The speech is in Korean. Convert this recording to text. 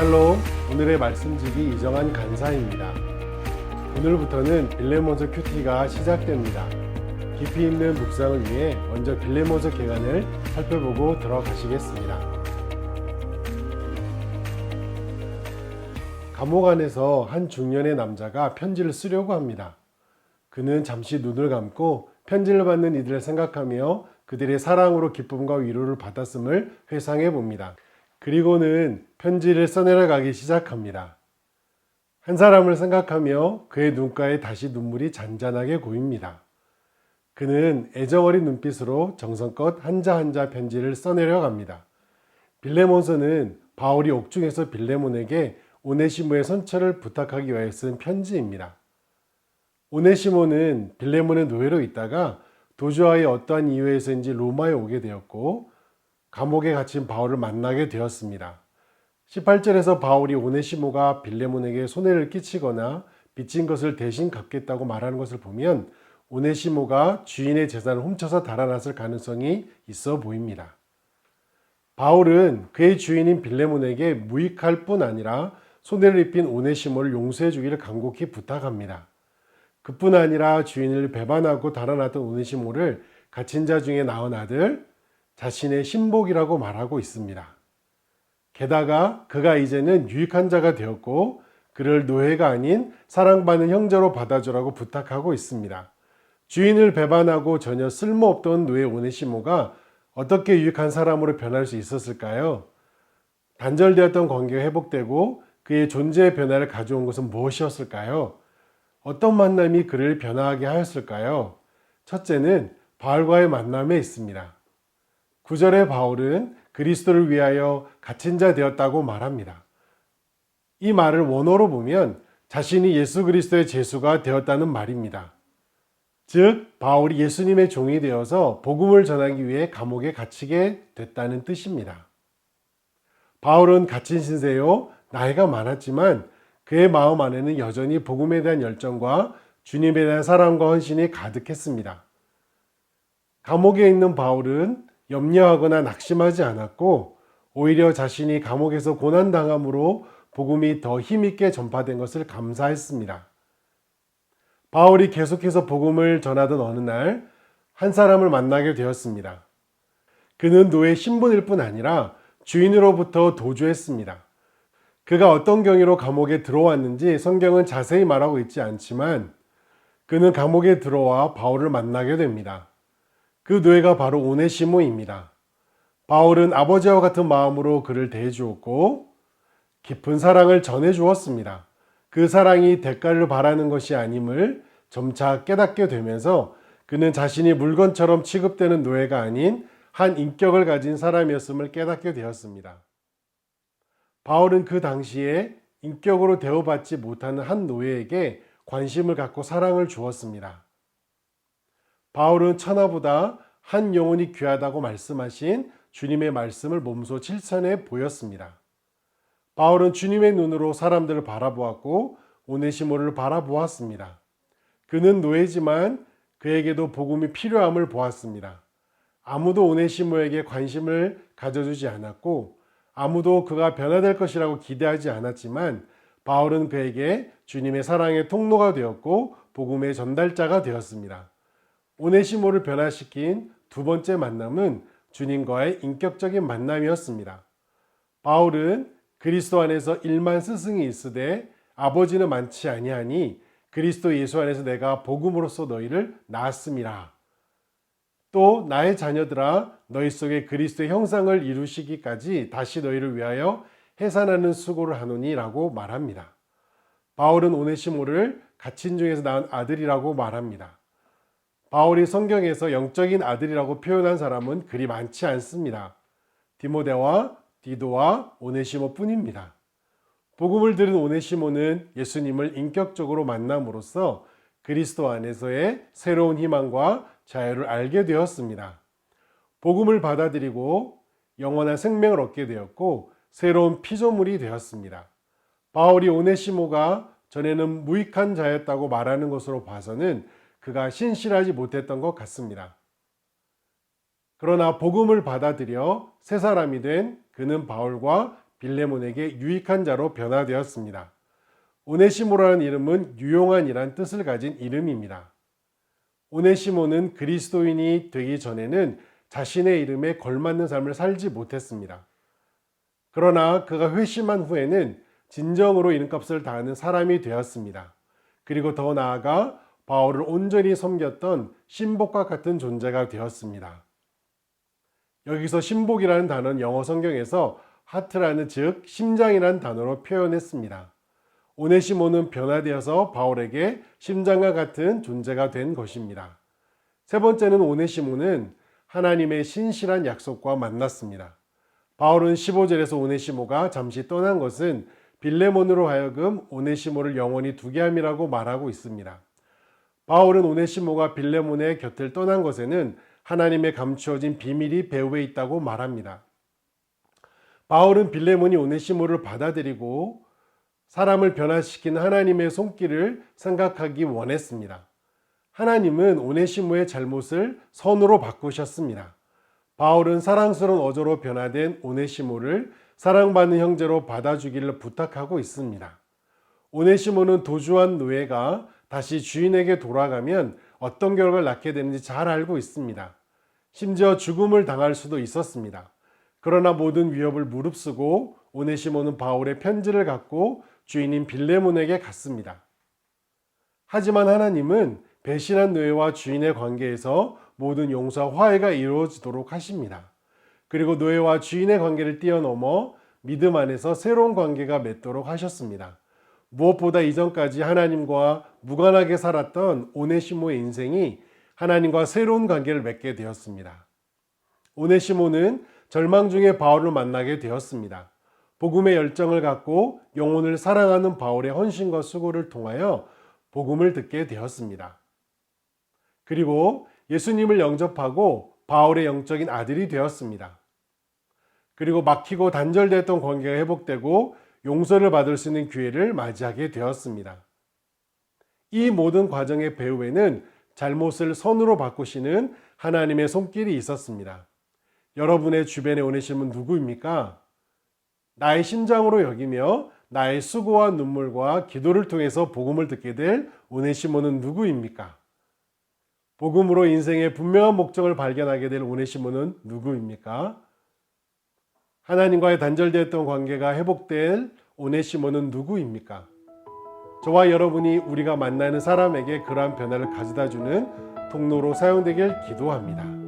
샬롬, 오늘의 말씀지기 이정한 간사입니다. 오늘부터는 빌레몬서 큐티가 시작됩니다. 깊이 있는 묵상을 위해 먼저 빌레몬서 개간을 살펴보고 들어가시겠습니다. 감옥 안에서 한 중년의 남자가 편지를 쓰려고 합니다. 그는 잠시 눈을 감고 편지를 받는 이들을 생각하며 그들의 사랑으로 기쁨과 위로를 받았음을 회상해 봅니다. 그리고는 편지를 써내려가기 시작합니다. 한 사람을 생각하며 그의 눈가에 다시 눈물이 잔잔하게 고입니다. 그는 애정어린 눈빛으로 정성껏 한자 한자 편지를 써내려갑니다. 빌레몬서는 바울이 옥중에서 빌레몬에게 오네시모의 선처를 부탁하기 위해 쓴 편지입니다. 오네시모는 빌레몬의 노예로 있다가 도주와의 어떠한 이유에서인지 로마에 오게 되었고 감옥에 갇힌 바울을 만나게 되었습니다. 18절에서 바울이 오네시모가 빌레몬에게 손해를 끼치거나 빚진 것을 대신 갚겠다고 말하는 것을 보면 오네시모가 주인의 재산을 훔쳐서 달아났을 가능성이 있어 보입니다. 바울은 그의 주인인 빌레몬에게 무익할 뿐 아니라 손해를 입힌 오네시모를 용서해 주기를 간곡히 부탁합니다. 그뿐 아니라 주인을 배반하고 달아났던 오네시모를 갇힌 자 중에 낳은 아들, 자신의 신복이라고 말하고 있습니다. 게다가 그가 이제는 유익한 자가 되었고 그를 노예가 아닌 사랑받는 형제로 받아주라고 부탁하고 있습니다. 주인을 배반하고 전혀 쓸모없던 노예 오네시모가 어떻게 유익한 사람으로 변할 수 있었을까요? 단절되었던 관계가 회복되고 그의 존재의 변화를 가져온 것은 무엇이었을까요? 어떤 만남이 그를 변화하게 하였을까요? 첫째는 바울과의 만남에 있습니다. 9절에 바울은 그리스도를 위하여 갇힌 자 되었다고 말합니다. 이 말을 원어로 보면 자신이 예수 그리스도의 제수가 되었다는 말입니다. 즉 바울이 예수님의 종이 되어서 복음을 전하기 위해 감옥에 갇히게 됐다는 뜻입니다. 바울은 갇힌 신세요, 나이가 많았지만 그의 마음 안에는 여전히 복음에 대한 열정과 주님에 대한 사랑과 헌신이 가득했습니다. 감옥에 있는 바울은 염려하거나 낙심하지 않았고 오히려 자신이 감옥에서 고난당함으로 복음이 더 힘있게 전파된 것을 감사했습니다. 바울이 계속해서 복음을 전하던 어느 날 한 사람을 만나게 되었습니다. 그는 노예 신분일 뿐 아니라 주인으로부터 도주했습니다. 그가 어떤 경위로 감옥에 들어왔는지 성경은 자세히 말하고 있지 않지만 그는 감옥에 들어와 바울을 만나게 됩니다. 그 노예가 바로 오네시모입니다. 바울은 아버지와 같은 마음으로 그를 대해주었고 깊은 사랑을 전해주었습니다. 그 사랑이 대가를 바라는 것이 아님을 점차 깨닫게 되면서 그는 자신이 물건처럼 취급되는 노예가 아닌 한 인격을 가진 사람이었음을 깨닫게 되었습니다. 바울은 그 당시에 인격으로 대우받지 못하는 한 노예에게 관심을 갖고 사랑을 주었습니다. 바울은 천하보다 한 영혼이 귀하다고 말씀하신 주님의 말씀을 몸소 실천해 보였습니다. 바울은 주님의 눈으로 사람들을 바라보았고 오네시모를 바라보았습니다. 그는 노예지만 그에게도 복음이 필요함을 보았습니다. 아무도 오네시모에게 관심을 가져주지 않았고 아무도 그가 변화될 것이라고 기대하지 않았지만 바울은 그에게 주님의 사랑의 통로가 되었고 복음의 전달자가 되었습니다. 오네시모를 변화시킨 두 번째 만남은 주님과의 인격적인 만남이었습니다. 바울은 그리스도 안에서 일만 스승이 있으되 아버지는 많지 아니하니 그리스도 예수 안에서 내가 복음으로써 너희를 낳았음이라. 또 나의 자녀들아 너희 속에 그리스도의 형상을 이루시기까지 다시 너희를 위하여 해산하는 수고를 하노니 라고 말합니다. 바울은 오네시모를 갇힌 중에서 낳은 아들이라고 말합니다. 바울이 성경에서 영적인 아들이라고 표현한 사람은 그리 많지 않습니다. 디모데와 디도와 오네시모 뿐입니다. 복음을 들은 오네시모는 예수님을 인격적으로 만남으로써 그리스도 안에서의 새로운 희망과 자유를 알게 되었습니다. 복음을 받아들이고 영원한 생명을 얻게 되었고 새로운 피조물이 되었습니다. 바울이 오네시모가 전에는 무익한 자였다고 말하는 것으로 봐서는 그가 신실하지 못했던 것 같습니다. 그러나 복음을 받아들여 새 사람이 된 그는 바울과 빌레몬에게 유익한 자로 변화되었습니다. 오네시모라는 이름은 유용한이란 뜻을 가진 이름입니다. 오네시모는 그리스도인이 되기 전에는 자신의 이름에 걸맞는 삶을 살지 못했습니다. 그러나 그가 회심한 후에는 진정으로 이름값을 다하는 사람이 되었습니다. 그리고 더 나아가 바울을 온전히 섬겼던 신복과 같은 존재가 되었습니다. 여기서 신복이라는 단어는 영어 성경에서 하트라는 즉 심장이라는 단어로 표현했습니다. 오네시모는 변화되어서 바울에게 심장과 같은 존재가 된 것입니다. 세 번째는 오네시모는 하나님의 신실한 약속과 만났습니다. 바울은 15절에서 오네시모가 잠시 떠난 것은 빌레몬으로 하여금 오네시모를 영원히 두게 함이라고 말하고 있습니다. 바울은 오네시모가 빌레몬의 곁을 떠난 것에는 하나님의 감추어진 비밀이 배후에 있다고 말합니다. 바울은 빌레몬이 오네시모를 받아들이고 사람을 변화시킨 하나님의 손길을 생각하기 원했습니다. 하나님은 오네시모의 잘못을 선으로 바꾸셨습니다. 바울은 사랑스러운 어조로 변화된 오네시모를 사랑받는 형제로 받아주기를 부탁하고 있습니다. 오네시모는 도주한 노예가 다시 주인에게 돌아가면 어떤 결과를 낳게 되는지 잘 알고 있습니다. 심지어 죽음을 당할 수도 있었습니다. 그러나 모든 위협을 무릅쓰고 오네시모는 바울의 편지를 갖고 주인인 빌레몬에게 갔습니다. 하지만 하나님은 배신한 노예와 주인의 관계에서 모든 용서와 화해가 이루어지도록 하십니다. 그리고 노예와 주인의 관계를 뛰어넘어 믿음 안에서 새로운 관계가 맺도록 하셨습니다. 무엇보다 이전까지 하나님과 무관하게 살았던 오네시모의 인생이 하나님과 새로운 관계를 맺게 되었습니다. 오네시모는 절망 중에 바울을 만나게 되었습니다. 복음의 열정을 갖고 영혼을 사랑하는 바울의 헌신과 수고를 통하여 복음을 듣게 되었습니다. 그리고 예수님을 영접하고 바울의 영적인 아들이 되었습니다. 그리고 막히고 단절됐던 관계가 회복되고 용서를 받을 수 있는 기회를 맞이하게 되었습니다. 이 모든 과정의 배후에는 잘못을 선으로 바꾸시는 하나님의 손길이 있었습니다. 여러분의 주변에 오네시모는 누구입니까? 나의 심장으로 여기며 나의 수고와 눈물과 기도를 통해서 복음을 듣게 될 오네시모는 누구입니까? 복음으로 인생의 분명한 목적을 발견하게 될 오네시모는 누구입니까? 하나님과의 단절되었던 관계가 회복될 오네시모는 누구입니까? 저와 여러분이 우리가 만나는 사람에게 그러한 변화를 가져다주는 통로로 사용되길 기도합니다.